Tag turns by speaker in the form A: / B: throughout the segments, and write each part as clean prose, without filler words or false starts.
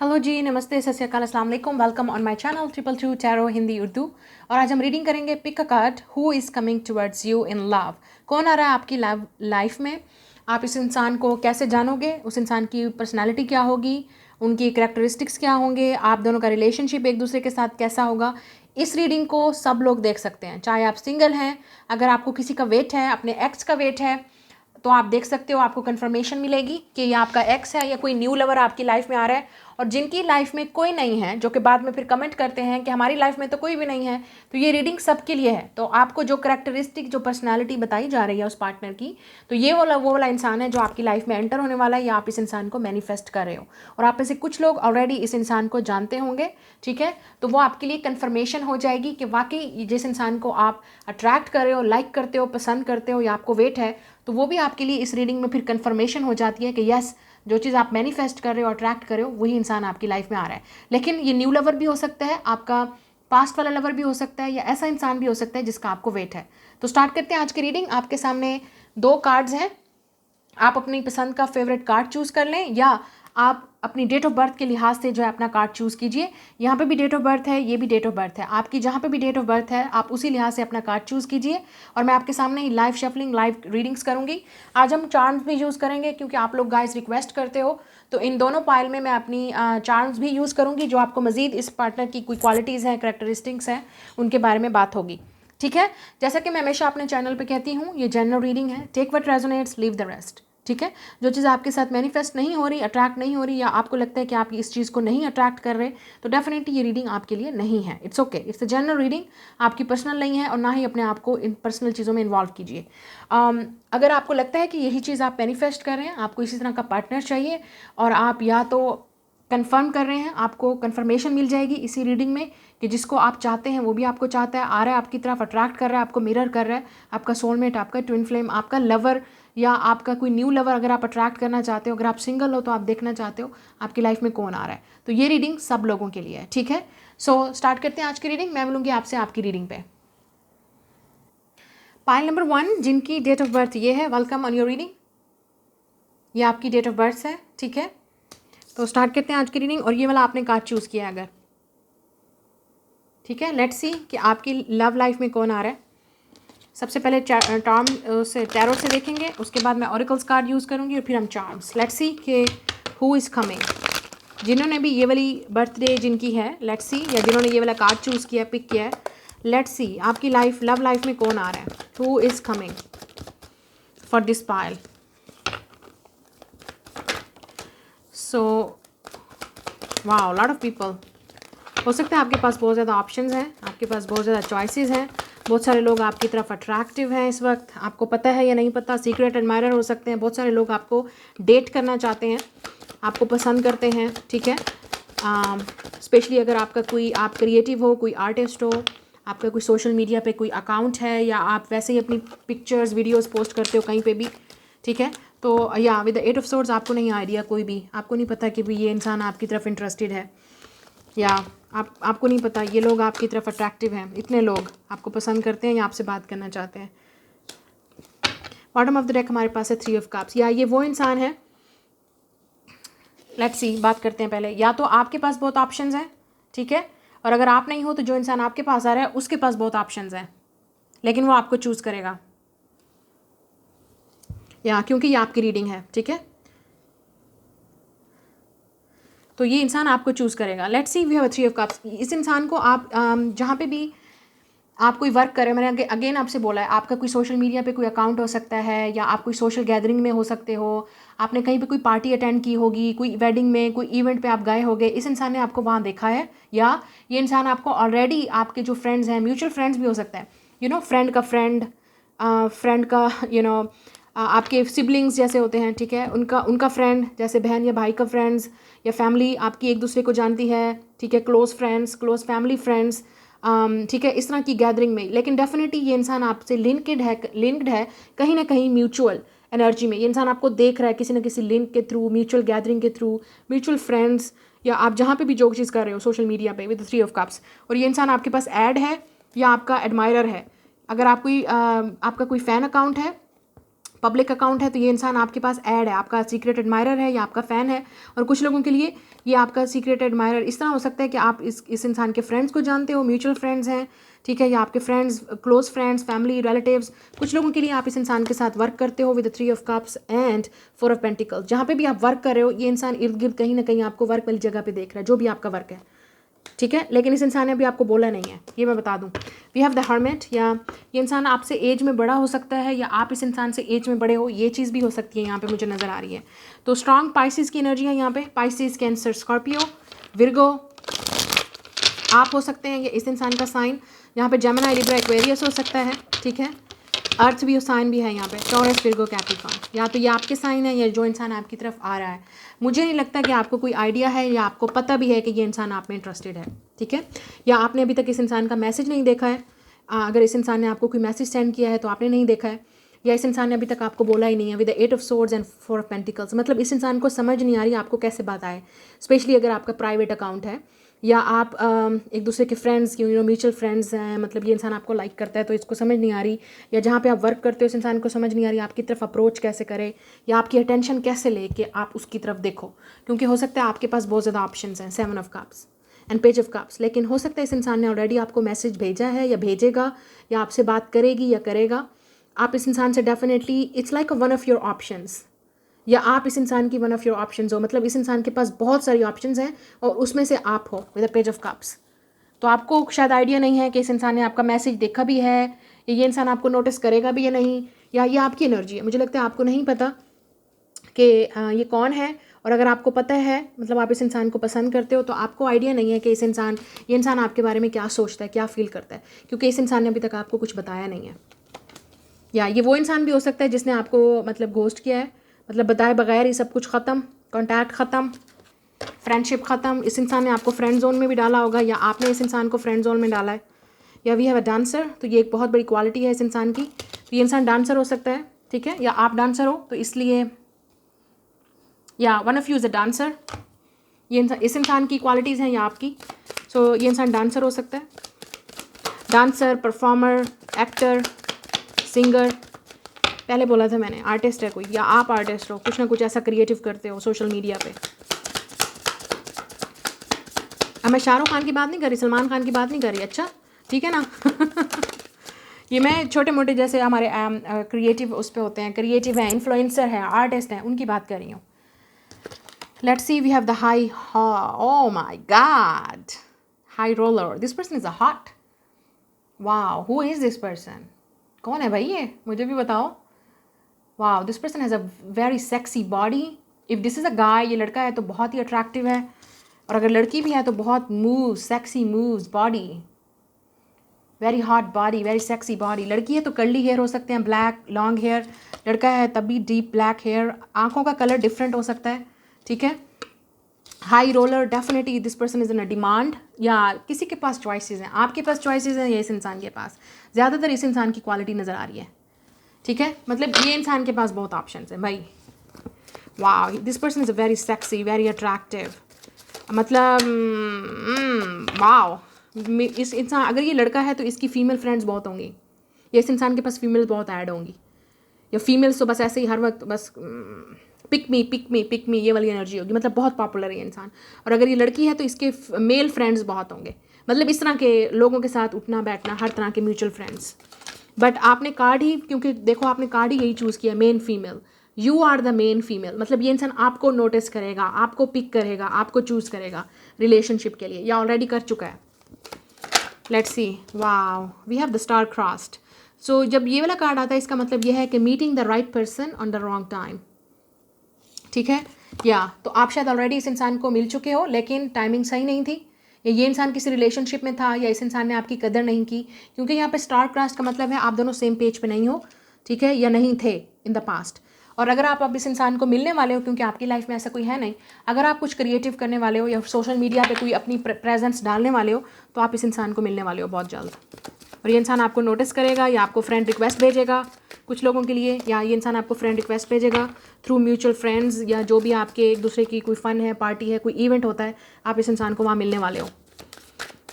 A: Hello जी, नमस्ते, सत श्री अकाल, अस्सलाम वालेकुम। Welcome on my channel 222 tarot Hindi Urdu. और आज हम रीडिंग करेंगे pick a card who is coming towards you in love. कौन आ रहा है आपकी लाइफ में? आप इस इंसान को कैसे जानोगे? उस इंसान की पर्सनालिटी क्या होगी, उनकी करैक्टरिस्टिक्स क्या होंगे, आप दोनों का रिलेशनशिप एक दूसरे के साथ कैसा होगा। इस रीडिंग को सब लोग देख सकते हैं, चाहे आप सिंगल हैं, अगर आपको किसी का वेट है, अपने एक्स का वेट है, तो आप देख सकते हो, आपको कंफर्मेशन मिलेगी कि ये आपका एक्स है या कोई न्यू लवर आपकी लाइफ में आ रहा है। और जिनकी लाइफ में कोई नहीं है, जो कि बाद में फिर कमेंट करते हैं कि हमारी लाइफ में तो कोई भी नहीं है, तो ये रीडिंग सबके लिए है। तो आपको जो करैक्टरिस्टिक, जो पर्सनालिटी बताई जा रही है उस पार्टनर की, तो ये वो वाला इंसान है जो आपकी लाइफ में एंटर होने वाला है, या आप इस इंसान को मैनिफेस्ट कर रहे हो। और आप में से कुछ लोग ऑलरेडी इस इंसान को जानते होंगे, ठीक है। तो वो आपके लिए कन्फर्मेशन हो जाएगी कि वाकई जिस इंसान को आप अट्रैक्ट कर रहे हो, लाइक करते हो, पसंद करते हो, या आपको वेट है, तो वो भी आपके लिए इस रीडिंग में फिर कन्फर्मेशन हो जाती है कि यस, जो चीज़ आप मैनिफेस्ट कर रहे हो, अट्रैक्ट कर रहे हो, वही इंसान आपकी लाइफ में आ रहा है। लेकिन ये न्यू लवर भी हो सकता है, आपका पास्ट वाला लवर भी हो सकता है, या ऐसा इंसान भी हो सकता है जिसका आपको वेट है। तो स्टार्ट करते हैं आज की रीडिंग। आपके सामने 2 कार्ड्स हैं, आप अपनी पसंद का फेवरेट कार्ड चूज़ कर लें, या आप अपनी डेट ऑफ बर्थ के लिहाज से जो है अपना कार्ड चूज़ कीजिए। यहाँ पे भी डेट ऑफ बर्थ है, ये भी डेट ऑफ बर्थ है, आपकी जहाँ पे भी डेट ऑफ बर्थ है आप उसी लिहाज से अपना कार्ड चूज़ कीजिए। और मैं आपके सामने ही लाइव शफलिंग, लाइव रीडिंग्स करूँगी। आज हम चार्म्स भी यूज़ करेंगे क्योंकि आप लोग गाइस रिक्वेस्ट करते हो, तो इन दोनों पाइल में मैं अपनी चार्म्स भी यूज़ करूँगी, जो आपको मज़ीद इस पार्टनर की कोई क्वालिटीज़ हैं, करेक्टरिस्टिक्स हैं, उनके बारे में बात होगी, ठीक है। जैसा कि मैं हमेशा अपने चैनल पे कहती हूँ, ये जनरल रीडिंग है, take what resonates, leave the rest, ठीक है। जो चीज़ आपके साथ मैनिफेस्ट नहीं हो रही, अट्रैक्ट नहीं हो रही, या आपको लगता है कि आप इस चीज़ को नहीं अट्रैक्ट कर रहे, तो डेफिनेटली ये रीडिंग आपके लिए नहीं है। It's okay, it's a general reading, आपकी पर्सनल नहीं है, और ना ही अपने आप को इन पर्सनल चीज़ों में इन्वॉल्व कीजिए। अगर आपको लगता है कि यही चीज़ आप मैनिफेस्ट कर रहे हैं, आपको इसी तरह का पार्टनर चाहिए, और आप या तो कंफर्म कर रहे हैं, आपको कंफर्मेशन मिल जाएगी इसी रीडिंग में कि जिसको आप चाहते हैं वो भी आपको चाहता है, आ रहा है आपकी तरफ, अट्रैक्ट कर रहा है, आपको मिरर कर रहा है, आपका सोलमेट, आपका ट्विन फ्लेम, आपका लवर, या आपका कोई न्यू लवर अगर आप अट्रैक्ट करना चाहते हो। अगर आप सिंगल हो तो आप देखना चाहते हो आपकी लाइफ में कौन आ रहा है। तो ये रीडिंग सब लोगों के लिए है, ठीक है। सो स्टार्ट करते हैं आज की रीडिंग। मैं मिलूंगी आपसे आपकी रीडिंग पे। पाइल नंबर 1, जिनकी डेट ऑफ बर्थ ये है, वेलकम ऑन योर रीडिंग। ये आपकी डेट ऑफ बर्थ है, ठीक है। तो स्टार्ट करते हैं आज की रीडिंग। और ये वाला आपने कार्ड चूज़ किया है अगर, ठीक है। लेट्स सी कि आपकी लव लाइफ में कौन आ रहा है। सबसे पहले टर्म से टैरो से देखेंगे, उसके बाद मैं ऑरिकल्स कार्ड यूज़ करूँगी, और फिर हम चार्म्स। लेट्स सी कि हु इज़ कमिंग। जिन्होंने भी ये वाली बर्थडे जिनकी है, लेट्स सी, या जिन्होंने ये वाला कार्ड चूज़ किया, पिक किया है, लेट्स सी आपकी लाइफ, लव लाइफ में कौन आ रहा है। Who is coming for this pile. So wow, lot of people. हो सकता है आपके पास बहुत ज़्यादा ऑप्शंस हैं, आपके पास बहुत ज़्यादा चॉइसेस हैं, बहुत सारे लोग आपकी तरफ अट्रैक्टिव हैं इस वक्त, आपको पता है या नहीं पता, सीक्रेट एडमायरर हो सकते हैं, बहुत सारे लोग आपको डेट करना चाहते हैं, आपको पसंद करते हैं, ठीक है। स्पेशली अगर आपका कोई, आप क्रिएटिव हो, कोई आर्टिस्ट हो, आपका कोई सोशल मीडिया पे कोई अकाउंट है, या आप वैसे ही अपनी पिक्चर्स, वीडियोस पोस्ट करते हो कहीं पे भी, ठीक है। तो या विद द 8 ऑफ सोर्ड्स आपको नहीं आइडिया, कोई भी आपको नहीं पता कि भी ये इंसान आपकी तरफ इंटरेस्टेड है, या आपको नहीं पता ये लोग आपकी तरफ अट्रैक्टिव हैं, इतने लोग आपको पसंद करते हैं या आपसे बात करना चाहते हैं। बॉटम ऑफ द डेक हमारे पास है 3 ऑफ कप्स, या ये वो इंसान है। लेट्स सी, बात करते हैं पहले। या तो आपके पास बहुत ऑप्शंस हैं, ठीक है, और अगर आप नहीं हो तो जो इंसान आपके पास आ रहा है उसके पास बहुत ऑप्शंस हैं, लेकिन वो आपको चूज़ करेगा, या क्योंकि ये आपकी रीडिंग है, ठीक है। तो ये इंसान आपको चूज़ करेगा। Let's see, we have 3 of cups. इस इंसान को आप जहाँ पे भी आप कोई वर्क करें, मैंने अगेन आपसे बोला है, आपका कोई सोशल मीडिया पे कोई अकाउंट हो सकता है, या आप कोई सोशल गैदरिंग में हो सकते हो, आपने कहीं पे कोई पार्टी अटेंड की होगी, कोई वेडिंग में, कोई इवेंट पे आप गए होगे, इस इंसान ने आपको वहाँ देखा है, या ये इंसान आपको ऑलरेडी, आपके जो फ्रेंड्स हैं, म्यूचुअल फ्रेंड्स भी हो सकता है, यू नो, फ्रेंड का फ्रेंड, फ्रेंड का, यू नो, आपके सिबलिंग्स जैसे होते हैं, ठीक है, उनका उनका फ्रेंड, जैसे बहन या भाई का फ्रेंड्स, या फैमिली आपकी एक दूसरे को जानती है, ठीक है, close friends, close family friends, ठीक है, इस तरह की गैदरिंग में। लेकिन डेफिनेटली ये इंसान आपसे लिंक्ड है कहीं ना कहीं म्यूचुअल एनर्जी में। ये इंसान आपको देख रहा है किसी न किसी लिंक के थ्रू, म्यूचुअल गैदरिंग के थ्रू, म्यूचुअल फ्रेंड्स, या आप जहाँ पे भी जो चीज़ कर रहे हो सोशल मीडिया पे विद 3 ऑफ कप्स। और ये इंसान आपके पास ऐड है या आपका एडमायरर है। अगर आप कोई आपका कोई फ़ैन अकाउंट है पब्लिक अकाउंट है तो ये इंसान आपके पास ऐड है, आपका सीक्रेट एडमायरर है या आपका फ़ैन है। और कुछ लोगों के लिए ये आपका सीक्रेट एडमायरर इस तरह हो सकता है कि आप इस इंसान के फ्रेंड्स को जानते हो, म्यूचुअल फ्रेंड्स हैं, ठीक है, या आपके friends, close friends, family, relatives. कुछ लोगों के लिए आप इस इंसान के साथ वर्क करते हो with 3 of cups and 4 of pentacles. जहाँ पे भी आप वर्क कर रहे हो ये इंसान इर्द गिर्द कहीं ना कहीं आपको वर्क वाली जगह पे देख रहा है, जो भी आपका वर्क है, ठीक है। लेकिन इस इंसान ने अभी आपको बोला नहीं है, ये मैं बता दूं। वी हैव द हर्मिट, या ये इंसान आपसे एज में बड़ा हो सकता है या आप इस इंसान से एज में बड़े हो, ये चीज़ भी हो सकती है, यहाँ पे मुझे नज़र आ रही है। तो स्ट्रॉन्ग पाइसिस की एनर्जी है यहाँ पे, पाइसिस, कैंसर, स्कॉर्पियो, विर्गो आप हो सकते हैं, ये इस इंसान का साइन। यहाँ पे जेमिनी, लिब्रा, एक्वेरियस हो सकता है, ठीक है। अर्थ भी साइन भी है यहाँ पे, टॉरस, विर्गो, कैप्रिकॉर्न। या तो ये आपके साइन है या जो इंसान आपकी तरफ आ रहा है। मुझे नहीं लगता कि आपको कोई आइडिया है या आपको पता भी है कि ये इंसान आप में इंटरेस्टेड है, ठीक है। या आपने अभी तक इस इंसान का मैसेज नहीं देखा है। अगर इस इंसान ने आपको कोई मैसेज सेंड किया है तो आपने नहीं देखा है, या इस इंसान ने अभी तक आपको बोला ही नहीं है। With the 8 of swords and 4 of pentacles, मतलब इस इंसान को समझ नहीं आ रही आपको कैसे बात आए, स्पेशली अगर आपका प्राइवेट अकाउंट है या आप एक दूसरे के फ्रेंड्स, म्यूचुअल फ्रेंड्स हैं, मतलब ये इंसान आपको लाइक करता है तो इसको समझ नहीं आ रही। या जहाँ पे आप वर्क करते हो इस इंसान को समझ नहीं आ रही आपकी तरफ अप्रोच कैसे करे या आपकी अटेंशन कैसे ले कि आप उसकी तरफ देखो, क्योंकि हो सकता है आपके पास बहुत ज़्यादा ऑप्शंस हैं, 7 of cups and page of cups. लेकिन हो सकता है इस इंसान ने ऑलरेडी आपको मैसेज भेजा है या भेजेगा या आपसे बात करेगी या करेगा। आप इस इंसान से definitely, it's like one of your options, या आप इस इंसान की वन ऑफ योर ऑप्शंस हो, मतलब इस इंसान के पास बहुत सारी ऑप्शंस हैं और उसमें से आप हो with the page of cups. तो आपको शायद आइडिया नहीं है कि इस इंसान ने आपका मैसेज देखा भी है, ये इंसान आपको नोटिस करेगा भी या नहीं, या ये आपकी एनर्जी है। मुझे लगता है आपको नहीं पता कि ये कौन है। और अगर आपको पता है, मतलब आप इस इंसान को पसंद करते हो, तो आपको आइडिया नहीं है कि ये इंसान आपके बारे में क्या सोचता है, क्या फील करता है, क्योंकि इस इंसान ने अभी तक आपको कुछ बताया नहीं है। या ये वो इंसान भी हो सकता है जिसने आपको मतलब घोस्ट किया है, मतलब बताए बगैर ही सब कुछ ख़त्म, कॉन्टैक्ट ख़त्म, फ्रेंडशिप ख़त्म। इस इंसान ने आपको फ्रेंड जोन में भी डाला होगा या आपने इस इंसान को फ्रेंड जोन में डाला है। या वी हैव अ डांसर, तो ये एक बहुत बड़ी क्वालिटी है इस इंसान की। तो ये इंसान डांसर हो सकता है, ठीक है, या आप डांसर हो, तो इसलिए या one of you is a dancer. ये इस इंसान की क्वालिटीज़ हैं या आपकी। सो ये इंसान डांसर हो सकता है, डांसर, परफॉर्मर, एक्टर, सिंगर, पहले बोला था मैंने, आर्टिस्ट है कोई, या आप आर्टिस्ट हो, कुछ ना कुछ ऐसा क्रिएटिव करते हो सोशल मीडिया पे। अब मैं शाहरुख खान की बात नहीं कर रही, सलमान खान की बात नहीं कर रही, अच्छा ठीक है ना। ये मैं छोटे मोटे जैसे हमारे क्रिएटिव उस पे होते हैं, क्रिएटिव हैं, इन्फ्लुएंसर हैं, आर्टिस्ट हैं, उनकी बात कर रही हूँ। Let's see, we have the high, oh my god, high roller, this person is a hot, wow, who is this person, कौन है भाई ये, मुझे भी बताओ। Wow, this person has a very sexy body. If this is a guy, ये लड़का है तो बहुत ही अट्रैक्टिव है, और अगर लड़की भी है तो बहुत move, sexy moves, body, very hot body, very sexy body. लड़की है तो कर्ली हेयर हो सकते हैं, ब्लैक लॉन्ग हेयर, लड़का है तब भी डीप ब्लैक हेयर, आँखों का कलर डिफरेंट हो सकता है, ठीक है। High roller, definitely this person is in a demand, या किसी के पास चॉइसेस हैं, आपके पास चॉइसेस हैं या इस इंसान के पास, ज़्यादातर इस इंसान की क्वालिटी नज़र आ रही है, ठीक है। मतलब ये इंसान के पास बहुत ऑप्शंस हैं भाई। वाह, this person is a very sexy, very attractive, मतलब वाह। इस इंसान, अगर ये लड़का है तो इसकी फ़ीमेल फ्रेंड्स बहुत होंगी, या इस इंसान के पास फीमेल्स बहुत ऐड होंगी, या फीमेल्स तो बस ऐसे ही हर वक्त बस pick me pick me pick me, ये वाली एनर्जी होगी, मतलब बहुत पॉपुलर है ये इंसान। और अगर ये लड़की है तो इसके मेल फ्रेंड्स बहुत होंगे, मतलब इस तरह के लोगों के साथ उठना बैठना, हर तरह के म्यूचुअल फ्रेंड्स। बट आपने कार्ड ही, क्योंकि देखो आपने कार्ड ही यही चूज़ किया, main female, you are the main female, मतलब ये इंसान आपको नोटिस करेगा, आपको पिक करेगा, आपको चूज़ करेगा रिलेशनशिप के लिए, या ऑलरेडी कर चुका है। Let's see, wow, we have the star crossed. So जब ये वाला कार्ड आता है इसका मतलब ये है कि meeting the right person on the wrong time, ठीक है। या तो आप शायद ऑलरेडी इस इंसान को मिल चुके हो लेकिन टाइमिंग सही नहीं थी, या ये इंसान किसी रिलेशनशिप में था, या इस इंसान ने आपकी कदर नहीं की, क्योंकि यहाँ पे स्टार क्रॉस्ड का मतलब है आप दोनों सेम पेज पे नहीं हो, ठीक है, या नहीं थे इन द पास्ट। और अगर आप अब इस इंसान को मिलने वाले हो, क्योंकि आपकी लाइफ में ऐसा कोई है नहीं, अगर आप कुछ क्रिएटिव करने वाले हो या सोशल मीडिया पे कोई अपनी प्रेजेंस डालने वाले हो, तो आप इस इंसान को मिलने वाले हो बहुत जल्द। और ये इंसान आपको नोटिस करेगा या आपको फ्रेंड रिक्वेस्ट भेजेगा कुछ लोगों के लिए, या ये इंसान आपको फ्रेंड रिक्वेस्ट भेजेगा थ्रू म्यूचुअल फ्रेंड्स, या जो भी आपके एक दूसरे की कोई फ़न है, पार्टी है, कोई इवेंट होता है, आप इस इंसान को वहाँ मिलने वाले हो,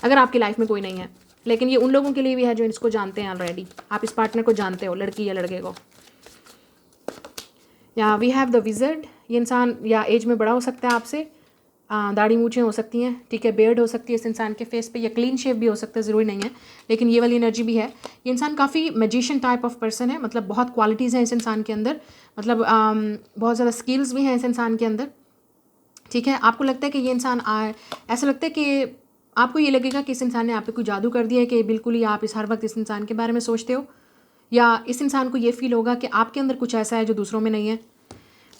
A: अगर आपकी लाइफ में कोई नहीं है। लेकिन ये उन लोगों के लिए भी है जो इसको जानते हैं ऑलरेडी, आप इस पार्टनर को जानते हो, लड़की या लड़के को। या वी हैव द विजर्ड, ये इंसान या एज में बड़ा हो सकता है आपसे, दाढ़ी मूछें हो सकती हैं, ठीक है, बियर्ड हो सकती है इस इंसान के फेस पे, या क्लीन शेव भी हो सकता है, ज़रूरी नहीं है, लेकिन ये वाली एनर्जी भी है। ये इंसान काफ़ी मैजिशियन टाइप ऑफ पर्सन है, मतलब बहुत क्वालिटीज़ हैं इस इंसान के अंदर, मतलब बहुत ज़्यादा स्किल्स भी हैं इस इंसान के अंदर, ठीक है। आपको लगता है कि ये इंसान ऐसा लगता है कि आपको ये लगेगा कि इस इंसान ने आप पे कोई जादू कर दिया है, कि बिल्कुल ही आप हर वक्त इस इंसान के बारे में सोचते हो, या इस इंसान को ये फील होगा कि आपके अंदर कुछ ऐसा है जो दूसरों में नहीं है।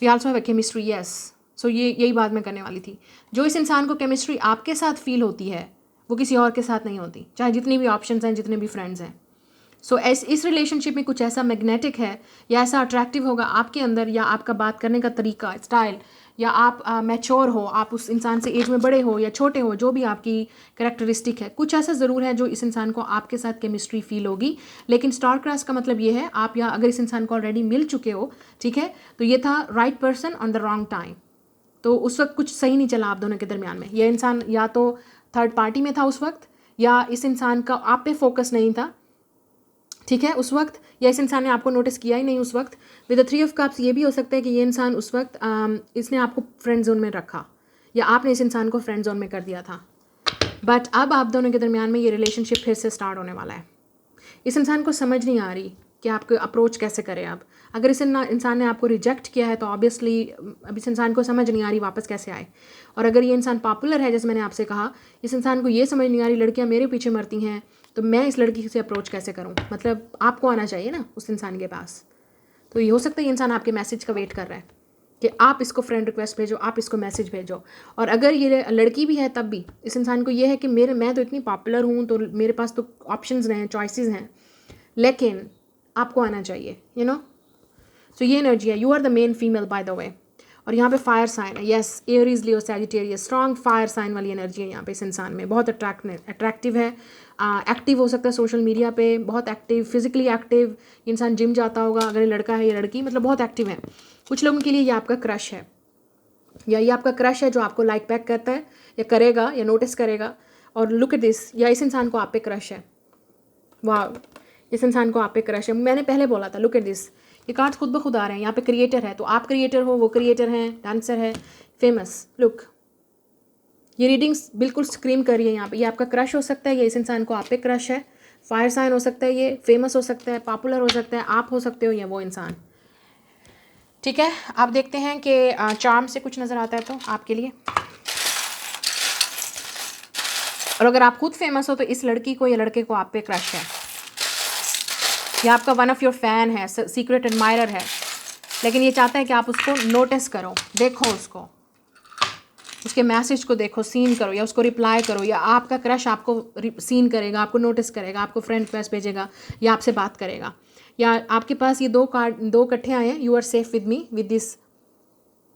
A: We also have a chemistry, yes. So यही बात मैं करने वाली थी। जो इस इंसान को केमिस्ट्री आपके साथ फील होती है वो किसी और के साथ नहीं होती, चाहे जितनी भी ऑप्शंस हैं, जितने भी फ्रेंड्स हैं। सो इस रिलेशनशिप में कुछ ऐसा मैग्नेटिक है या ऐसा अट्रैक्टिव होगा आपके अंदर, या आपका बात करने का तरीका, स्टाइल, या आप मैच्योर हो, आप उस इंसान से एज में बड़े हो या छोटे हो, जो भी आपकी कैरेक्टरिस्टिक है, कुछ ऐसा ज़रूर है जो इस इंसान को आपके साथ केमिस्ट्री फील होगी। लेकिन स्टार क्रॉस का मतलब ये है, आप या अगर इस इंसान को ऑलरेडी मिल चुके हो, ठीक है, तो ये था right person on the wrong time. तो उस वक्त कुछ सही नहीं चला आप दोनों के दरमियान में। यह इंसान या तो थर्ड पार्टी में था उस वक्त, या इस इंसान का आप पे फोकस नहीं था, ठीक है, उस वक्त, या इस इंसान ने आपको नोटिस किया ही नहीं उस वक्त। With the three of cups ये भी हो सकता है कि ये इंसान उस वक्त इसने आपको फ्रेंड जोन में रखा, या आपने इस इंसान को फ्रेंड जोन में कर दिया था। बट अब आप दोनों के दरमियान में ये रिलेशनशिप फिर से स्टार्ट होने वाला है। इस इंसान को समझ नहीं आ रही कि आपको अप्रोच कैसे करें आप। अगर इस इंसान ने आपको रिजेक्ट किया है तो ऑब्वियसली अब इस इंसान को समझ नहीं आ रही वापस कैसे आए। और अगर ये इंसान पॉपुलर है, जैसे मैंने आपसे कहा, इस इंसान को ये समझ नहीं आ रही लड़कियां मेरे पीछे मरती हैं, तो मैं इस लड़की से अप्रोच कैसे करूं। मतलब आपको आना चाहिए ना उस इंसान के पास। तो ये हो सकता है ये इंसान आपके मैसेज का वेट कर रहा है कि आप इसको फ्रेंड रिक्वेस्ट भेजो, आप इसको मैसेज भेजो। और अगर ये लड़की भी है तब भी इस इंसान को ये है कि मैं तो इतनी पॉपुलर हूँ, तो मेरे पास तो ऑप्शंस हैं, चॉइसेस हैं, लेकिन आपको आना चाहिए, यू नो। सो ये एनर्जी है, you are the main female by the way. और यहाँ पे फायर साइन है, yes, Aries, Leo, Sagittarius, strong fire sign वाली एनर्जी है यहाँ पे इस इंसान में। बहुत अट्रैक्टिव है, एक्टिव हो सकता है सोशल मीडिया पे, बहुत एक्टिव, फिजिकली एक्टिव। इंसान जिम जाता होगा, अगर ये लड़का है या लड़की, मतलब बहुत एक्टिव है। कुछ लोगों के लिए ये आपका क्रश है, या ये आपका क्रश है जो आपको लाइक बैक करता है या करेगा या नोटिस करेगा। और लुक एट दिस, या इस इंसान को आप पे क्रश है, वाह, इस इंसान को आप पे क्रश है। मैंने पहले बोला था, लुक एट दिस, ये कार्ड्स खुद ब खुद आ रहे हैं। यहाँ पे क्रिएटर है, तो आप क्रिएटर हो, वो क्रिएटर हैं, डांसर है, फेमस। लुक, ये रीडिंग्स बिल्कुल स्क्रीम कर रही है यहाँ पे। ये आपका क्रश हो सकता है, या इस इंसान को आप पे क्रश है। फायर साइन हो सकता है, ये फेमस हो सकता है, पॉपुलर हो सकता है, आप हो सकते हो, या वो इंसान, ठीक है। आप देखते हैं कि चार्म से कुछ नज़र आता है तो आपके लिए। और अगर आप खुद फेमस हो तो इस लड़की को या लड़के को आप पे क्रश है, या आपका वन ऑफ योर फैन है, सीक्रेट एडमायरर है, लेकिन ये चाहता है कि आप उसको नोटिस करो, देखो उसको, उसके मैसेज को देखो, सीन करो, या उसको रिप्लाई करो, या आपका क्रश आपको सीन करेगा, आपको नोटिस करेगा, आपको फ्रेंड रिक्वेस्ट भेजेगा, या आपसे बात करेगा। या आपके पास ये दो इकट्ठे आए हैं, you are safe with me, with this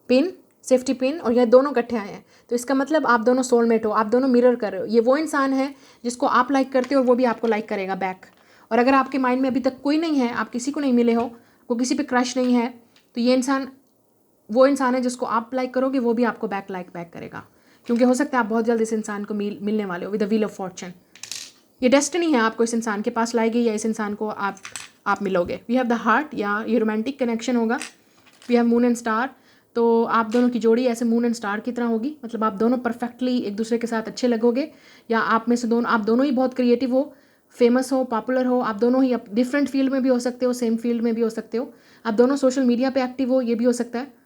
A: pin, safety pin, और ये दोनों इकट्ठे आए हैं, तो इसका मतलब आप दोनों सोलमेट हो, आप दोनों मिरर कर रहे हो। ये वो इंसान है जिसको आप लाइक करते हो और वो भी आपको लाइक करेगा बैक। और अगर आपके माइंड में अभी तक कोई नहीं है, आप किसी को नहीं मिले हो, को किसी पे क्रश नहीं है, तो ये इंसान वो इंसान है जिसको आप लाइक करोगे, वो भी आपको लाइक बैक करेगा, क्योंकि हो सकता है आप बहुत जल्द इस इंसान को मिलने वाले हो with the wheel of Fortune. ये डेस्टिनी है, आपको इस इंसान के पास लाएगी, या इस इंसान को आप मिलोगे। वी हैव द हार्ट, या ये रोमांटिक कनेक्शन होगा। We have moon and star, तो आप दोनों की जोड़ी ऐसे मून एंड स्टार की तरह होगी, मतलब आप दोनों परफेक्टली एक दूसरे के साथ अच्छे लगोगे। या आप में से आप दोनों ही बहुत क्रिएटिव हो, फेमस हो, पॉपुलर हो, आप दोनों ही डिफरेंट फील्ड में भी हो सकते हो, सेम फील्ड में भी हो सकते हो, आप दोनों सोशल मीडिया पे एक्टिव हो, ये भी हो सकता है।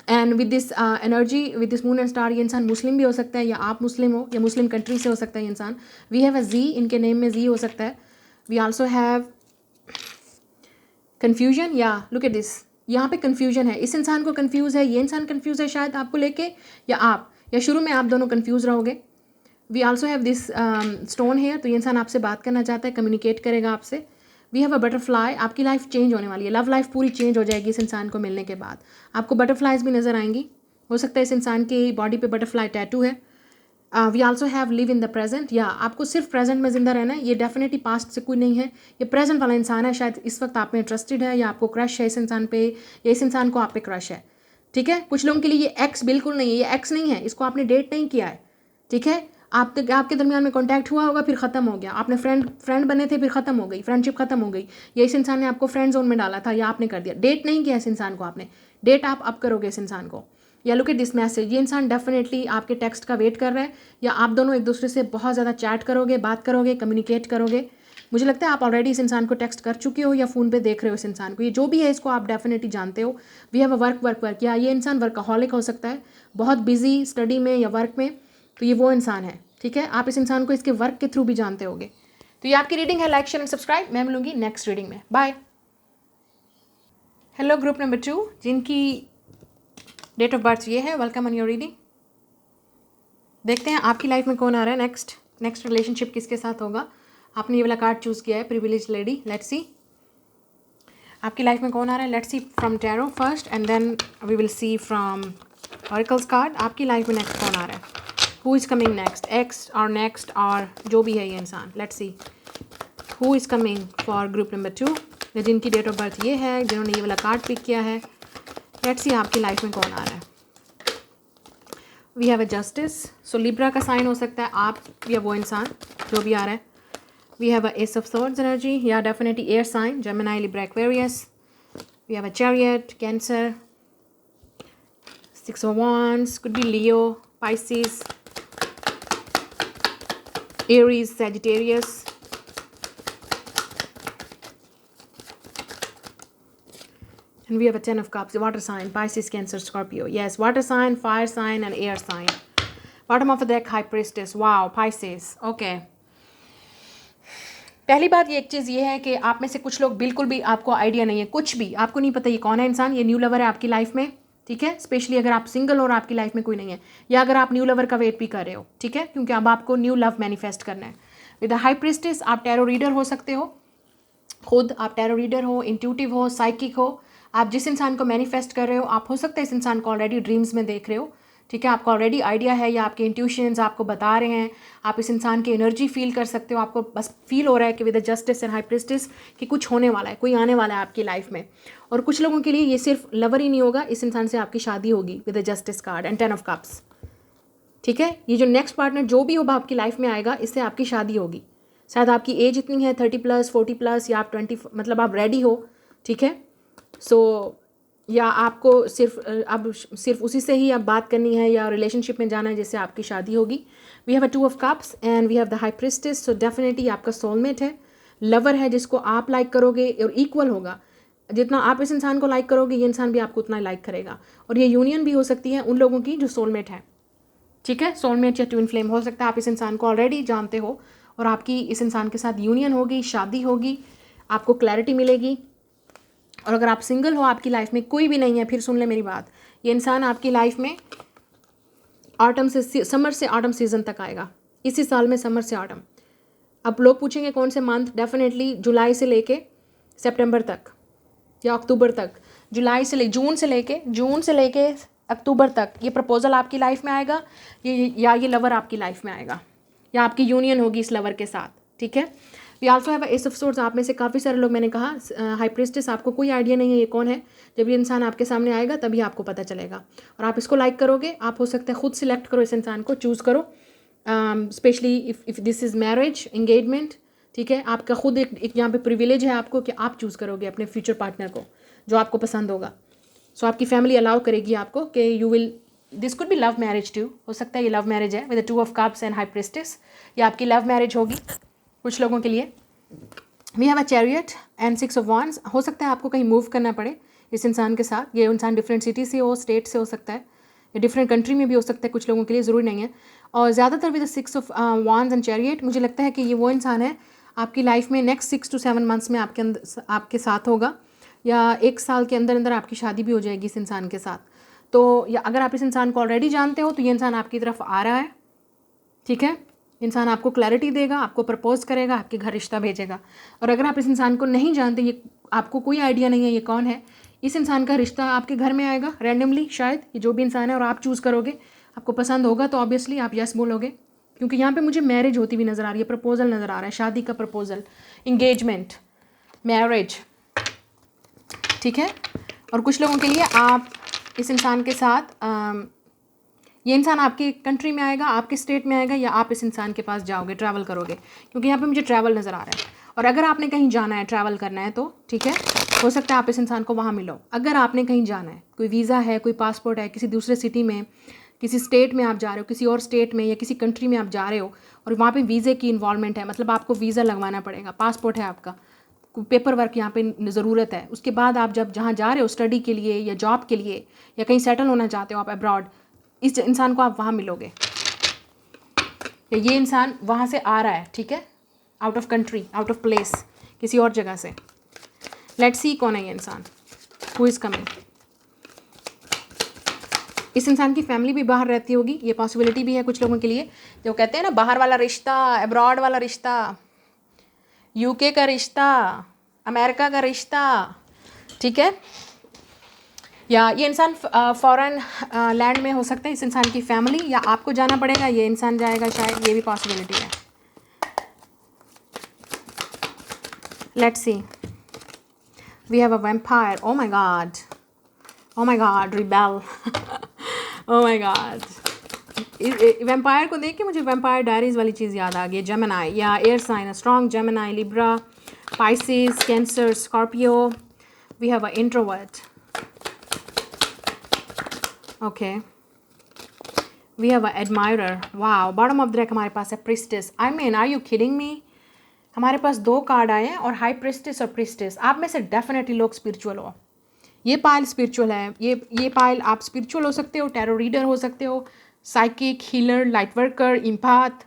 A: And with this energy, with this moon and star, ये इंसान मुस्लिम भी हो सकता है, या आप मुस्लिम हो, या मुस्लिम कंट्री से हो सकता है ये इंसान। वी हैव अ जी, इनके नेम में जी हो सकता है। वी आल्सो हैव कन्फ्यूजन, या लुक एट दिस, यहाँ पे कन्फ्यूजन है, इस इंसान को कन्फ्यूज़ है, ये इंसान कन्फ्यूज़ है शायद आपको लेके, या शुरू में आप दोनों कन्फ्यूज़ रहोगे। We also have this stone here, तो ये इंसान आपसे बात करना चाहता है, कम्युनिकेट करेगा आपसे। वी हैव अ बटरफ्लाई, आपकी लाइफ चेंज होने वाली है, लव लाइफ पूरी चेंज हो जाएगी इस इंसान को मिलने के बाद। आपको बटरफ्लाइज भी नज़र आएंगी, हो सकता है इस इंसान की बॉडी पे बटरफ्लाई टैटू है। We also have live in the present, या आपको सिर्फ प्रेजेंट में ज़िंदा रहना है, ये डेफिनेटली पास्ट से कोई नहीं है, ये प्रेजेंट वाला इंसान है। शायद इस वक्त आप में इंटरेस्टेड है, या आपको क्रश है इस इंसान पे, या इस इंसान को आप पे क्रश है, ठीक है। कुछ लोगों के लिए ये एक्स बिल्कुल नहीं है, ये एक्स नहीं है, इसको आपने डेट नहीं किया है, ठीक है। आपके दरमियान में कांटेक्ट हुआ होगा, फिर ख़त्म हो गया, आपने फ्रेंड बने थे, फिर ख़त्म हो गई, फ्रेंडशिप ख़त्म हो गई, या इस इंसान ने आपको फ्रेंड जोन में डाला था, या आपने कर दिया, डेट नहीं किया इस इंसान को आपने, डेट आप अब करोगे इस इंसान को। या लुक एट दिस मैसेज, ये इंसान डेफिनेटली आपके टेक्स्ट का वेट कर रहा है, या आप दोनों एक दूसरे से बहुत ज़्यादा चैट करोगे, बात करोगे, कम्युनिकेट करोगे। मुझे लगता है आप ऑलरेडी इस इंसान को टेक्स्ट कर चुके हो या फ़ोन पे देख रहे हो इस इंसान को, ये जो भी है इसको आप डेफिनेटली जानते हो। वी हैव अ वर्क, या ये इंसान वर्कaholic हो सकता है, बहुत बिजी स्टडी में या वर्क में, तो ये वो इंसान है, ठीक है। आप इस इंसान को इसके वर्क के थ्रू भी जानते होगे। तो ये आपकी रीडिंग है, लाइक शेयर एंड सब्सक्राइब। मैं मिलूंगी नेक्स्ट रीडिंग में, बाय। हेलो ग्रुप नंबर 2 जिनकी डेट ऑफ बर्थ ये है, वेलकम ऑन योर रीडिंग। देखते हैं आपकी लाइफ में कौन आ रहा है नेक्स्ट रिलेशनशिप किसके साथ होगा। आपने ये वाला कार्ड चूज़ किया है, प्रिविलेज लेडी। लेट्स सी आपकी लाइफ में कौन आ रहा है। Let's see from tarot first and then we will see from oracles card. आपकी लाइफ में नेक्स्ट कौन आ रहा है, who is coming next, ex और नेक्स्ट और जो भी है ये इंसान। Let's see who is coming for group number 2 जिनकी डेट ऑफ बर्थ ये है, जिन्होंने ये वाला कार्ड पिक किया है। लेट्स सी आपकी लाइफ में कौन आ रहा है। We have a justice, so Libra का साइन हो सकता है आप या वो इंसान जो भी आ रहा है। We have a ace of swords energy, yeah definitely air sign, Gemini, Libra, Aquarius. We have a chariot, cancer, 6 of wands, could be Leo, Pisces, Aries, Sagittarius. And we have a 10 of cups, water sign, Pisces, Cancer, Scorpio. Yes, water sign, fire sign and air sign. Bottom of the deck, High Priestess. Wow, Pisces. Okay. पहली बात ये एक चीज़ ये है कि आप में से कुछ लोग बिल्कुल भी आपको आइडिया नहीं है, कुछ भी आपको नहीं पता ये कौन है इंसान। ये न्यू लवर है आपकी लाइफ में, ठीक है। स्पेशली अगर आप सिंगल और आपकी लाइफ में कोई नहीं है, या अगर आप न्यू लवर का वेट भी कर रहे हो, ठीक है, क्योंकि अब आपको न्यू लव मैनिफेस्ट करना है। विद द हाई प्रिस्टेस आप टैरो रीडर हो सकते हो, खुद आप टैरो रीडर हो, इंट्यूटिव हो, साइकिक हो। आप जिस इंसान को मैनिफेस्ट कर रहे हो, आप हो सकता है इस इंसान को ऑलरेडी ड्रीम्स में देख रहे हो, ठीक है। आपको ऑलरेडी आइडिया है या आपके इंट्यूशंस आपको बता रहे हैं, आप इस इंसान की एनर्जी फील कर सकते हो। आपको बस फील हो रहा है कि with the justice and high priestess कि कुछ होने वाला है, कोई आने वाला है आपकी लाइफ में। और कुछ लोगों के लिए ये सिर्फ लवर ही नहीं होगा, इस इंसान से आपकी शादी होगी with the justice card and 10 of cups, ठीक है। ये जो नेक्स्ट पार्टनर जो भी होगा आपकी लाइफ में आएगा, इससे आपकी शादी होगी। शायद आपकी एज इतनी है 30+, 40+, या आप 20, मतलब आप रेडी हो, ठीक है। सो या आपको सिर्फ उसी से ही अब बात करनी है या रिलेशनशिप में जाना है जिससे आपकी शादी होगी। We have a 2 of cups and we have the high priestess, so definitely आपका सोलमेट है, लवर है जिसको आप लाइक करोगे और इक्वल होगा। जितना आप इस इंसान को लाइक करोगे, ये इंसान भी आपको उतना लाइक करेगा। और ये यूनियन भी हो सकती है उन लोगों की जो सोलमेट है, ठीक है। सोलमेट या ट्विन फ्लेम हो सकता है, आप इस इंसान को ऑलरेडी जानते हो और आपकी इस इंसान के साथ यूनियन होगी, शादी होगी, आपको क्लैरिटी मिलेगी। और अगर आप सिंगल हो, आपकी लाइफ में कोई भी नहीं है, फिर सुन ले मेरी बात, ये इंसान आपकी लाइफ में समर से ऑटम सीजन तक आएगा। इसी साल में समर से ऑटम। अब लोग पूछेंगे कौन से मंथ, डेफिनेटली जुलाई से लेके सितंबर तक या अक्टूबर तक। जून से लेके अक्टूबर तक ये प्रपोजल आपकी लाइफ में आएगा, ये लवर आपकी लाइफ में आएगा, या आपकी यूनियन होगी इस लवर के साथ, ठीक है। We also have ace of swords. आप में से काफ़ी सारे लोग, मैंने कहा हाई प्रिस्टेस, आपको कोई आइडिया नहीं है ये कौन है। जब ये इंसान आपके सामने आएगा तभी आपको पता चलेगा और आप इसको लाइक करोगे। आप हो सकता है खुद सिलेक्ट करो, इस इंसान को चूज़ करो, specially if this is marriage, engagement, ठीक है। आपका खुद एक यहाँ पे प्रिविलेज है आपको कि आप चूज़ करोगे अपने फ्यूचर पार्टनर को जो आपको पसंद होगा। सो आपकी फैमिली अलाउ करेगी आपको कि you will, this could be love marriage too, हो सकता है ये लव मैरिज है with 2 of cups and high priestess, या आपकी लव मैरिज होगी कुछ लोगों के लिए। We have a chariot and 6 of wands। हो सकता है आपको कहीं मूव करना पड़े इस इंसान के साथ। ये इंसान डिफरेंट सिटी से हो, स्टेट से हो सकता है, या डिफरेंट कंट्री में भी हो सकता है कुछ लोगों के लिए, ज़रूरी नहीं है। और ज़्यादातर with 6 of wands and chariot, मुझे लगता है कि ये वो इंसान है आपकी लाइफ में नेक्स्ट 6 to 7 months में आपके साथ होगा, या 1 साल के अंदर अंदर आपकी शादी भी हो जाएगी इस इंसान के साथ। तो या अगर आप इस इंसान को ऑलरेडी जानते हो तो ये इंसान आपकी तरफ आ रहा है, ठीक है। इंसान आपको क्लैरिटी देगा, आपको प्रपोज करेगा, आपके घर रिश्ता भेजेगा। और अगर आप इस इंसान को नहीं जानते, ये आपको कोई आइडिया नहीं है ये कौन है, इस इंसान का रिश्ता आपके घर में आएगा रैंडमली, शायद ये जो भी इंसान है, और आप चूज़ करोगे, आपको पसंद होगा तो ऑब्वियसली आप यस बोलोगे, क्योंकि यहाँ पे मुझे मैरिज होती हुई नज़र आ रही है, प्रपोजल नज़र आ रहा है, शादी का प्रपोजल, इंगेजमेंट, मैरिज, ठीक है। और कुछ लोगों के लिए आप इस इंसान के साथ ये इंसान आपकी कंट्री में आएगा, आपके स्टेट में आएगा, या आप इस इंसान के पास जाओगे, ट्रैवल करोगे, क्योंकि यहाँ पे मुझे ट्रैवल नज़र आ रहा है। और अगर आपने कहीं जाना है, ट्रैवल करना है, तो ठीक है, हो सकता है आप इस इंसान को वहाँ मिलो। अगर आपने कहीं जाना है, कोई वीज़ा है, कोई पासपोर्ट है, किसी दूसरे सिटी में, किसी स्टेट में आप जा रहे हो, किसी और स्टेट में या किसी कंट्री में आप जा रहे हो, और वहाँ पे वीज़े की इन्वॉल्वमेंट है, मतलब आपको वीज़ा लगवाना पड़ेगा, पासपोर्ट है आपका, पेपर वर्क यहाँ पे ज़रूरत है, उसके बाद आप जब जहाँ जा रहे हो स्टडी के लिए या जॉब के लिए या कहीं सेटल होना चाहते हो आप अब्रॉड, इस इंसान को आप वहाँ मिलोगे, या ये इंसान वहाँ से आ रहा है, ठीक है, out of country, out of place, किसी और जगह से। लेट्स सी कौन है ये इंसान, हु इज़ कमिंग। इस इंसान की फैमिली भी बाहर रहती होगी, ये पॉसिबिलिटी भी है कुछ लोगों के लिए, जो कहते हैं ना बाहर वाला रिश्ता, अब्रॉड वाला रिश्ता, यूके का रिश्ता, अमेरिका का रिश्ता, ठीक है, या ये इंसान फॉरेन लैंड में हो सकता है, इस इंसान की फैमिली, या आपको जाना पड़ेगा, ये इंसान जाएगा शायद, ये भी पॉसिबिलिटी है। Let's see, we have a vampire, oh my god, rebel, oh my god. Vampire को देख के मुझे वैम्पायर डायरीज वाली चीज़ याद आ गई। जेमिनी या air sign, strong Gemini, Libra, Pisces, Cancer, Scorpio. We have a introvert, okay, we have a admirer, wow. Bottom of the deck हमारे पास है priestess. I mean, are you kidding me? हमारे पास 2 card आए हैं, और high priestess और priestess. आप में से डेफिनेटली लोग स्पिरिचुअल हो। ये पाइल स्पिरिचुअल है, ये पाइल आप स्पिरिचुअल हो सकते हो, टैरो रीडर हो सकते हो, साइकिक, हीलर, लाइट वर्कर, इम्पाथ।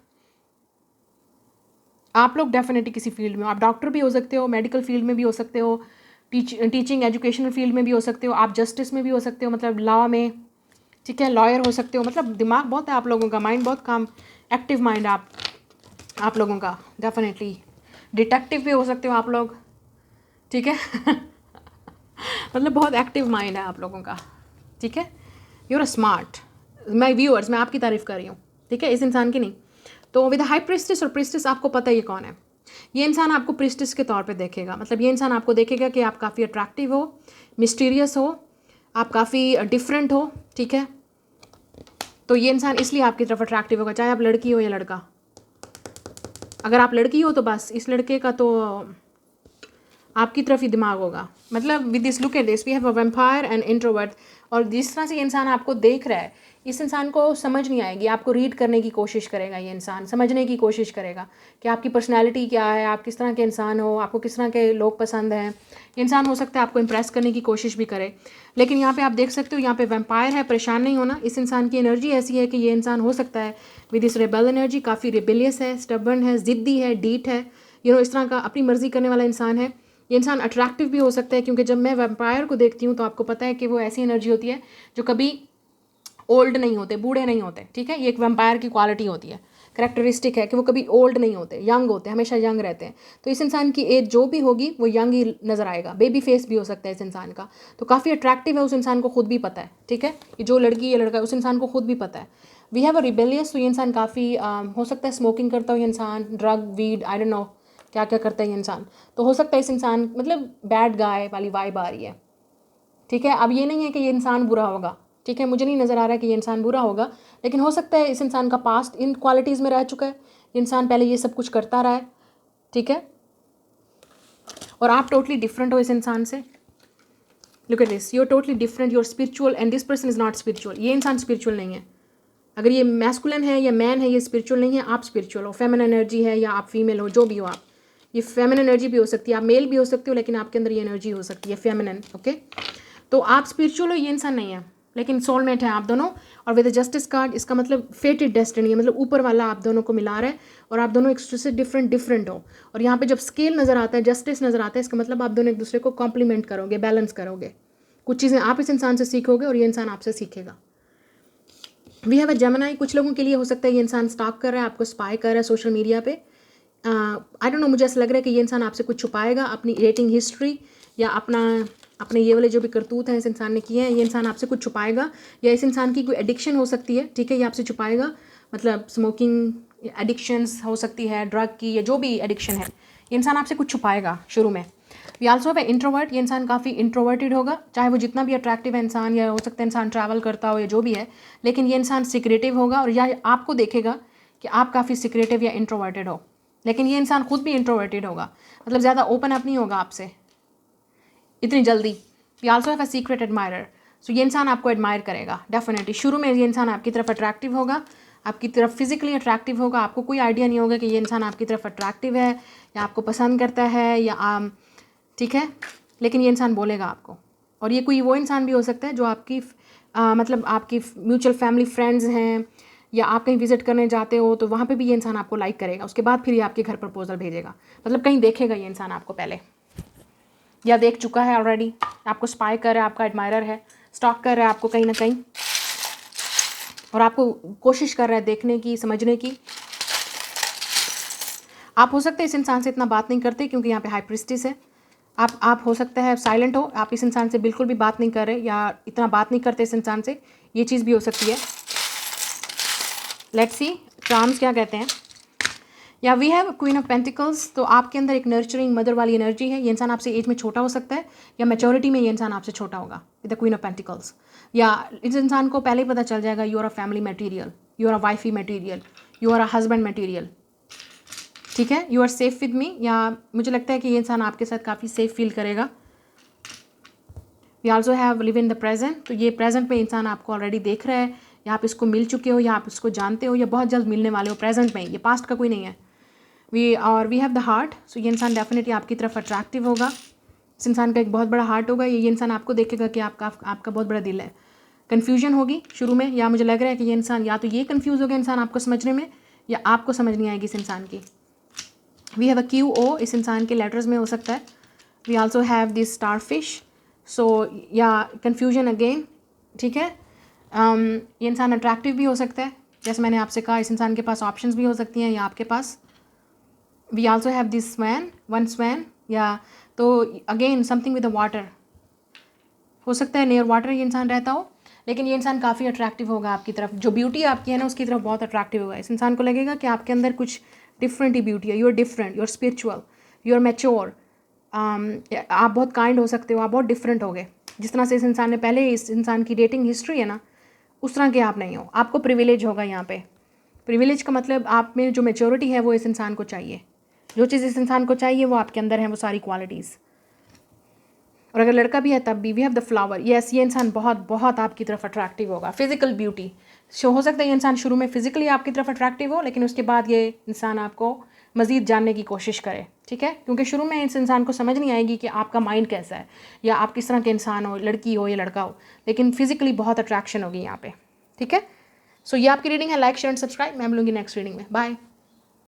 A: आप लोग डेफिनेटली किसी फील्ड में हो। आप डॉक्टर भी हो सकते हो, मेडिकल फील्ड में भी हो सकते हो, टीचिंग एजुकेशनल फील्ड में भी हो सकते हो, आप जस्टिस में भी हो सकते हो, मतलब लॉ में, ठीक है, लॉयर हो सकते हो। मतलब दिमाग बहुत है आप लोगों का, माइंड बहुत काम, एक्टिव माइंड आप लोगों का, डेफिनेटली। डिटेक्टिव भी हो सकते हो आप लोग, ठीक है। मतलब बहुत एक्टिव माइंड है आप लोगों का, ठीक है। You are smart. मैं व्यूअर्स, मैं आपकी तारीफ कर रही हूँ, ठीक है, इस इंसान की नहीं। तो विद हाई प्रिस्टेस और प्रिस्टेस, आपको पता है ये कौन है। ये इंसान आपको प्रिस्टेस के तौर पे देखेगा, मतलब ये इंसान आपको देखेगा कि आप काफ़ी अट्रैक्टिव हो, मिस्टीरियस हो, आप काफ़ी डिफरेंट हो, ठीक है। तो ये इंसान इसलिए आपकी तरफ अट्रैक्टिव होगा, चाहे आप लड़की हो या लड़का। अगर आप लड़की हो तो बस इस लड़के का तो आपकी तरफ ही दिमाग होगा। मतलब with this, look at this, we have a vampire and introvert. और जिस तरह से ये इंसान आपको देख रहा है, इस इंसान को समझ नहीं आएगी, आपको रीड करने की कोशिश करेगा, ये इंसान समझने की कोशिश करेगा कि आपकी पर्सनैलिटी क्या है, आप किस तरह के इंसान हो, आपको किस तरह के लोग पसंद हैं। ये इंसान हो सकता है आपको इम्प्रेस करने की कोशिश भी करे। लेकिन यहाँ पे आप देख सकते हो, यहाँ पे वैम्पायर है, परेशान नहीं होना। इस इंसान की एनर्जी ऐसी है कि ये इंसान हो सकता है विद दिस रेबल एनर्जी, काफ़ी रिबेलियस है, स्टबर्न है, ज़िद्दी है, डीट है, इस तरह का अपनी मर्जी करने वाला इंसान है। ये इंसान अट्रैक्टिव भी हो सकता है, क्योंकि जब मैं वैम्पायर को देखती हूँ तो आपको पता है कि वो ऐसी एनर्जी होती है जो कभी ओल्ड नहीं होते, बूढ़े नहीं होते, ठीक है। ये एक वैम्पायर की क्वालिटी होती है, करेक्टरिस्टिक है कि वो कभी ओल्ड नहीं होते, यंग होते, हमेशा यंग रहते हैं। तो इस इंसान की एज जो भी होगी वो यंग ही नज़र आएगा, बेबी फेस भी हो सकता है इस इंसान का। तो काफ़ी अट्रैक्टिव है, उस इंसान को खुद भी पता है, ठीक है। ये जो लड़की या लड़का है उस इंसान को खुद भी पता है। वी हैव अ रिबेलियस, तो ये इंसान काफ़ी हो सकता है स्मोकिंग करता हो ये इंसान, drug, weed, I don't know क्या क्या करता है ये इंसान। तो हो सकता है इस इंसान, मतलब बैड गाय वाली वाइब आ रही है, ठीक है। अब ये नहीं है कि ये इंसान बुरा होगा, ठीक है, मुझे नहीं नज़र आ रहा है कि ये इंसान बुरा होगा, लेकिन हो सकता है इस इंसान का पास्ट इन क्वालिटीज़ में रह चुका है, इंसान पहले ये सब कुछ करता रहा है, ठीक है। और आप टोटली डिफरेंट हो इस इंसान से। Look at this, you are totally different, you are spiritual and this person is not spiritual. ये इंसान स्पिरिचुअल नहीं है। अगर ये मैस्कुलिन है या मैन है, ये स्पिरिचुअल नहीं है, आप स्पिरिचुअल हो, फेमिनिन एनर्जी है, या आप फीमेल हो, जो भी हो आप। ये फेमिनिन एनर्जी भी हो सकती है, आप मेल भी हो सकते हो, लेकिन आपके अंदर ये एनर्जी हो सकती है फेमिनिन, ओके। तो आप स्पिरिचुअल हो, ये इंसान नहीं है, लेकिन सोलमेट है आप दोनों। और विद जस्टिस कार्ड, इसका मतलब फेटेड डेस्टिनी है, मतलब ऊपर वाला आप दोनों को मिला रहा है, और आप दोनों एक दूसरे से डिफरेंट हो। और यहाँ पे जब स्केल नज़र आता है, जस्टिस नज़र आता है, इसका मतलब आप दोनों एक दूसरे को कॉम्प्लीमेंट करोगे, बैलेंस करोगे। कुछ चीज़ें आप इस इंसान से सीखोगे और ये इंसान आपसे सीखेगा। वी हैव अ जेमिनी, कुछ लोगों के लिए हो सकता है ये इंसान स्टॉक कर रहा है, आपको स्पाई कर रहा है सोशल मीडिया पे। आई डोंट नो, मुझे ऐसा लग रहा है कि ये इंसान आपसे कुछ छुपाएगा, अपनी रेटिंग हिस्ट्री या अपने ये वाले जो भी करतूत हैं इस इंसान ने किए हैं, ये इंसान आपसे कुछ छुपाएगा। या इस इंसान की कोई एडिक्शन हो सकती है, ठीक है, ये आपसे छुपाएगा। मतलब स्मोकिंग एडिक्शंस हो सकती है, ड्रग की, या जो भी एडिक्शन है, ये इंसान आपसे कुछ छुपाएगा शुरू में। वी आल्सो हैव इंट्रोवर्ट, ये इंसान काफ़ी इंट्रोवर्टेड होगा, चाहे वो जितना भी अट्रैक्टिव है इंसान, या हो सकता है इंसान ट्रैवल करता हो या जो भी है, लेकिन ये इंसान सिक्रेटिव होगा और या आपको देखेगा कि आप काफ़ी सिक्रेटिव या इंट्रोवर्टेड हो, लेकिन ये इंसान खुद भी इंट्रोवर्टेड होगा, मतलब ज़्यादा ओपन अप नहीं होगा आपसे इतनी जल्दी। We also have a secret admirer, so ये इंसान आपको एडमायर करेगा डेफिनेटली। शुरू में ये इंसान आपकी तरफ अट्रैक्टिव होगा, आपकी तरफ फिजिकली अट्रैक्टिव होगा, आपको कोई आइडिया नहीं होगा कि ये इंसान आपकी तरफ अट्रैक्टिव है या आपको पसंद करता है या ठीक है, लेकिन ये इंसान बोलेगा आपको। और ये कोई वो इंसान भी हो सकता है जो आपकी मतलब आपकी म्यूचुअल फैमिली फ्रेंड्स हैं, या आप कहीं विजिट करने जाते हो तो वहाँ पे भी ये इंसान आपको लाइक करेगा, उसके बाद फिर ये आपके घर प्रपोजल भेजेगा, मतलब कहीं देखेगा ये इंसान आपको पहले, या देख चुका है ऑलरेडी, आपको स्पाई कर रहा है, आपका एडमायरर है, स्टॉक कर रहा है आपको कहीं ना कहीं, और आपको कोशिश कर रहा है देखने की, समझने की। आप हो सकते हैं इस इंसान से इतना बात नहीं करते क्योंकि यहाँ पे हाई प्रिस्टिस है। आप हो सकता है साइलेंट हो, आप इस इंसान से बिल्कुल भी बात नहीं कर रहे या इतना बात नहीं करते इस इंसान से, ये चीज़ भी हो सकती है। लेट्स सी चार्म्स क्या कहते हैं। या we have queen of pentacles, तो आपके अंदर एक नर्चरिंग मदर वाली एनर्जी है। ये इंसान आपसे एज में छोटा हो सकता है या मैच्योरिटी में ये इंसान आपसे छोटा होगा with the queen of pentacles. या इस इंसान को पहले ही पता चल जाएगा you are a family material, you are a wifey material, you are a husband material, ठीक है, you are safe with me. या मुझे लगता है कि ये इंसान आपके साथ काफ़ी सेफ फील करेगा। We also have live in the present, तो ये प्रेजेंट में इंसान आपको ऑलरेडी देख रहा है, या आप इसको मिल चुके हो, या आप इसको जानते हो, या बहुत जल्द मिलने वाले हो प्रेजेंट में, ये पास्ट का कोई नहीं है। वी हैव द हार्ट, सो ये इंसान डेफिनेटली आपकी तरफ अट्रैक्टिव होगा। इस इंसान का एक बहुत बड़ा हार्ट होगा, ये इंसान आपको देखेगा कि आपका बहुत बड़ा दिल है। कन्फ्यूजन होगी शुरू में, या मुझे लग रहा है कि ये इंसान या तो ये कन्फ्यूज़ होगा इंसान आपको समझने में, या आपको समझ नहीं आएगी इस इंसान की। वी हैव अ QO, इस इंसान के लेटर्स में हो सकता है। We also have this star fish, so yeah confusion again, ठीक है। ये इंसान अट्रैक्टिव भी हो सकता है, जैसे मैंने आपसे कहा, इस इंसान के पास ऑप्शंस भी हो सकती हैं या आपके पास। We also have this swan, one swan, या तो again something with the water, हो सकता है नियर वाटर ये इंसान रहता हो, लेकिन ये इंसान काफ़ी अट्रैक्टिव होगा आपकी तरफ। जो ब्यूटी आपकी है ना उसकी तरफ बहुत अट्रैक्टिव होगा। इस इंसान को लगेगा कि आपके अंदर कुछ डिफरेंट ही ब्यूटी है, you are different, you are spiritual, you are mature, आप बहुत काइंड हो सकते हो, आप बहुत डिफरेंट हो गए। जिस तरह से इस इंसान ने पहले, इस इंसान की डेटिंग हिस्ट्री है ना, उस तरह के आप नहीं हो। आपको प्रिविलेज होगा यहाँ पे। प्रिविलेज का मतलब आप में जो मेच्योरिटी है वो इस इंसान को चाहिए, जो चीज़ इस इंसान को चाहिए वो आपके अंदर है, वो सारी क्वालिटीज़। और अगर लड़का भी है तब भी we have the flower, yes, ये इंसान बहुत बहुत आपकी तरफ अट्रैक्टिव होगा। फिजिकल ब्यूटी हो सकता है ये इंसान शुरू में फिजिकली आपकी तरफ अट्रैक्टिव हो, लेकिन उसके बाद ये इंसान आपको मज़ीद जानने की कोशिश करे, ठीक है, क्योंकि शुरू में इस इंसान को समझ नहीं आएगी कि आपका माइंड कैसा है या आप किस तरह के इंसान हो, लड़की हो या लड़का हो, लेकिन फिजिकली बहुत अट्रैक्शन होगी यहाँ पे, ठीक है। सो ये आपकी रीडिंग है। Like share and subscribe. मैं मिलूंगी नेक्स्ट रीडिंग में। बाय।